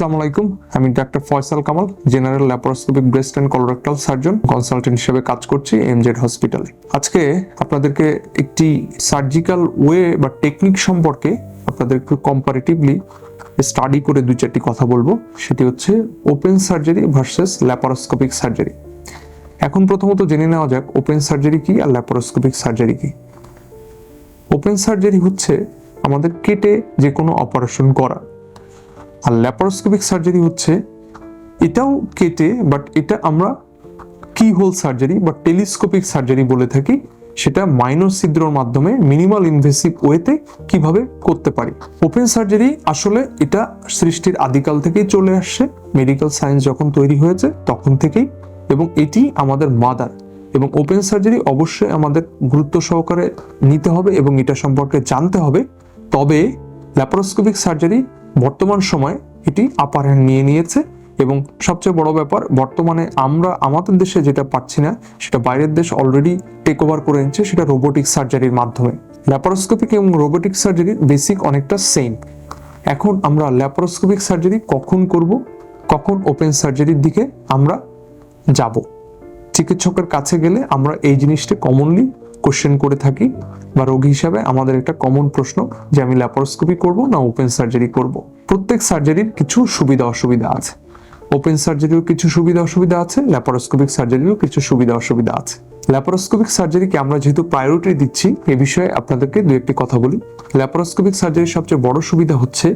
আসসালামু আলাইকুম, আমি doctor Faisal Kamal, general laparoscopic breast and colorectal surgeon, consultant হিসেবে কাজ করছি এমজেড হসপিটালে। আজকে আপনাদেরকে একটি সার্জিক্যাল ওয়ে বা টেকনিক সম্পর্কে আপনাদেরকে কম্পারেটিভলি স্টাডি করে দুই চারটি কথা বলবো। সেটি হচ্ছে open surgery versus laparoscopic surgery. এখন প্রথমত জেনে নেওয়া যাক ওপেন সার্জারি কি আর ল্যাপারোস্কোপিক সার্জারি কি। ওপেন সার্জারি হচ্ছে আমাদের কেটে যে কোনো অপারেশন করা, আর ল্যাপারোস্কোপিক সার্জারি হচ্ছে এটাও কেটে, বাট এটা আমরা কি হোল সার্জারি বা টেলিস্কোপিক সার্জারি বলে থাকি। সেটা মাইনর ছিদ্রর মাধ্যমে মিনিমাল ইনভেসিভ ওয়েতে কিভাবে করতে পারি। ওপেন সার্জারি আসলে এটা সৃষ্টির আদিকাল থেকেই চলে আসছে, মেডিকেল সায়েন্স যখন তৈরি হয়েছে তখন থেকেই, এবং এটি আমাদের মাদার। এবং ওপেন সার্জারি অবশ্যই আমাদের গুরুত্ব সহকারে নিতে হবে এবং এটা সম্পর্কে জানতে হবে। তবে ল্যাপারোস্কোপিক সার্জারি বর্তমান সময় এটি আপার হ্যান্ড নিয়ে নিয়েছে, এবং সবচেয়ে বড় ব্যাপার বর্তমানে আমরা আমাদের দেশে যেটা পাচ্ছি না সেটা বাইরের দেশ অলরেডি টেক ওভার করে নিচ্ছে, সেটা রোবোটিক সার্জারির মাধ্যমে। ল্যাপারোস্কোপিক এবং রোবোটিক সার্জারির বেসিক অনেকটা সেম। এখন আমরা ল্যাপারোস্কোপিক সার্জারি কখন করব, কখন ওপেন সার্জারির দিকে আমরা যাব, চিকিৎসকের কাছে গেলে আমরা এই জিনিসটা কমনলি কোশ্চেন করে থাকি, বা রোগী হিসাবে আমাদের একটা কমন প্রশ্ন যে আমি ল্যাপারোস্কোপি করব না ওপেন সার্জারি করব। প্রত্যেক সার্জারির কিছু সুবিধা অসুবিধা আছে। ওপেন সার্জারিও কিছু সুবিধা অসুবিধা আছে, ল্যাপারোস্কোপিক সার্জারিও কিছু সুবিধা অসুবিধা আছে। ল্যাপারোস্কোপিক সার্জারিকে আমরা যেহেতু প্রায়োরিটি দিচ্ছি, এ বিষয়ে আপনাদেরকে দু একটি কথা বলি। ল্যাপারোস্কোপিক সার্জারির সবচেয়ে বড় সুবিধা হচ্ছে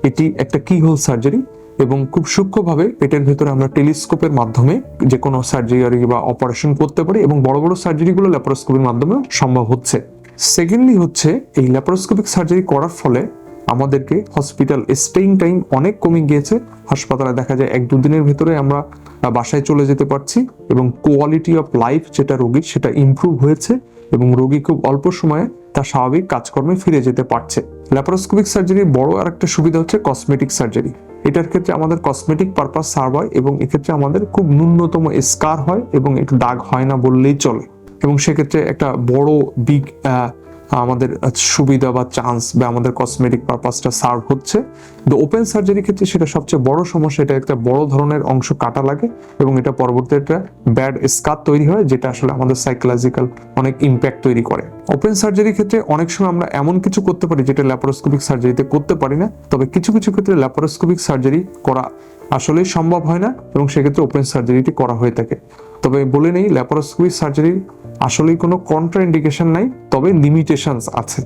এটি একটা কি হোল সার্জারি, এবং খুব সূক্ষ্মভাবে পেটের ভেতরে আমরা টেলিস্কোপের মাধ্যমে যে কোনো সার্জারি বা অপারেশন করতে পারি, এবং বড় বড় সার্জারিগুলো ল্যাপারোস্কোপির মাধ্যমে সম্ভব হচ্ছে। সেকেন্ডলি হচ্ছে এই ল্যাপারোস্কোপিক সার্জারি করার ফলে আমাদেরকে হসপিটাল স্টেইং টাইম অনেক কমে গিয়েছে। হাসপাতালে দেখা যায় 1-2 দিনের ভেতরে আমরা বাসায় চলে যেতে পারছি, এবং কোয়ালিটি অফ লাইফ যেটা রোগীর সেটা ইমপ্রুভ হয়েছে, এবং রোগী খুব অল্প সময়ে তার স্বাভাবিক কাজকর্মে ফিরে যেতে পারছে। ল্যাপারোস্কোপিক সার্জারির বড় আর একটা সুবিধা হচ্ছে কসমেটিক সার্জারি। এটার ক্ষেত্রে আমাদের কসমেটিক পারপাস সার্ভ হয়, এবং এক্ষেত্রে আমাদের খুব ন্যূনতম স্কার হয় এবং একটু দাগ হয় না বললেই চলে, এবং সেক্ষেত্রে একটা বড় বিগ আমাদের সুবিধা বা চান্স বা আমাদের কসমেটিক পারপাসটা সার্ভ হচ্ছে। তো ওপেন সার্জারির ক্ষেত্রে সেটা সবচেয়ে বড় সমস্যা, এটা একটা বড় ধরনের অংশ কাটা লাগে, এবং এটা পরবর্তীতে একটা ব্যাড স্কার তৈরি হয়, যেটা আসলে আমাদের সাইকোলজিক্যাল অনেক ইম্প্যাক্ট তৈরি করে। ওপেন সার্জারির ক্ষেত্রে অনেক সময় আমরা এমন কিছু করতে পারি যেটা ল্যাপারোস্কোপিক সার্জারিতে করতে পারি না। তবে কিছু কিছু ক্ষেত্রে ল্যাপারোস্কোপিক সার্জারি করা আসলেই সম্ভব হয় না, এবং সেক্ষেত্রে ওপেন সার্জারিটি করা হয়ে থাকে। তবে বলে নেই, ল্যাপারোস্কোপিক সার্জারির আসলেই কোনো কন্ট্রাইন্ডিকেশন নাই, তবে লিমিটেশনস আছে।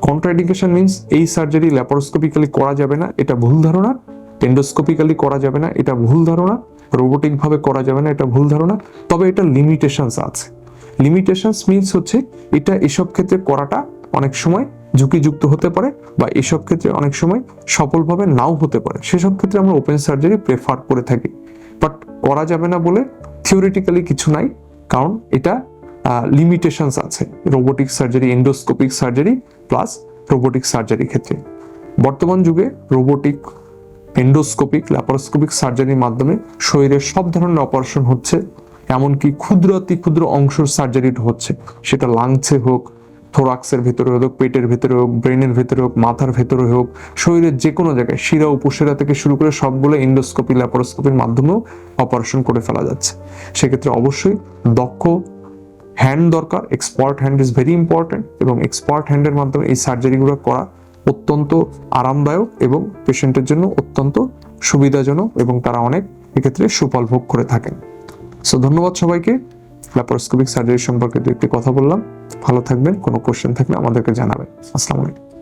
কন্ট্রাইন্ডিকেশন মিনস এই সার্জারি ল্যাপারোস্কোপিক্যালি করা যাবে না, এটা ভুল ধারণা। এন্ডোস্কোপিক্যালি করা যাবে না, এটা ভুল ধারণা। রোবোটিক ভাবে করা যাবে না, এটা ভুল ধারণা। তবে এটা লিমিটেশনস আছে। লিমিটেশনস মিনস হচ্ছে এটা এসব ক্ষেত্রে করাটা অনেক সময় ঝুঁকিযুক্ত হতে পারে, বা এসব ক্ষেত্রে অনেক সময় সফলভাবে নাও হতে পারে। সেসব ক্ষেত্রে আমরা ওপেন সার্জারি প্রেফার করে থাকি। বাট করা যাবে না বলে থিওরিটিক্যালি কিছু নাই, কারণ এটা লিমিটেশনস আছে robotic surgery, endoscopic surgery plus robotic সার্জারির ক্ষেত্রে। বর্তমান যুগে রোবোটিক, এন্ডোস্কোপিক, ল্যাপারোস্কোপিক সার্জারির মাধ্যমে শরীরের সব ধরনের অপারেশন হচ্ছে, এমনকি ক্ষুদ্রাতি ক্ষুদ্র অংশের সার্জারি হচ্ছে, সেটা লাংসে হোক, থোরাক্সের ভেতরে হোক, পেটের ভেতরে হোক, ব্রেনের ভেতরে হোক, মাথার ভেতরে হোক, শরীরের যে কোনো জায়গায় শিরা উপশিরা থেকে শুরু করে সবগুলো এন্ডোস্কোপি, ল্যাপারোস্কোপির মাধ্যমেও অপারেশন করে ফেলা যাচ্ছে। সেক্ষেত্রে অবশ্যই দক্ষ হ্যান্ড দরকার, expert hand is very important, এবং এক্সপার্ট হ্যান্ডের মাধ্যমে এই সার্জারিগুলো করা অত্যন্ত আরামদায়ক এবং পেশেন্টের জন্য অত্যন্ত সুবিধাজনক, এবং তারা অনেক এক্ষেত্রে সুফল ভোগ করে থাকেন। সো ধন্যবাদ সবাইকে। ল্যাপারোস্কোপিক সার্জারি সম্পর্কে দু একটি কথা বললাম। ভালো থাকবেন, কোনো কোশ্চেন থাকলে আমাদেরকে জানাবেন। আসসালামু আলাইকুম।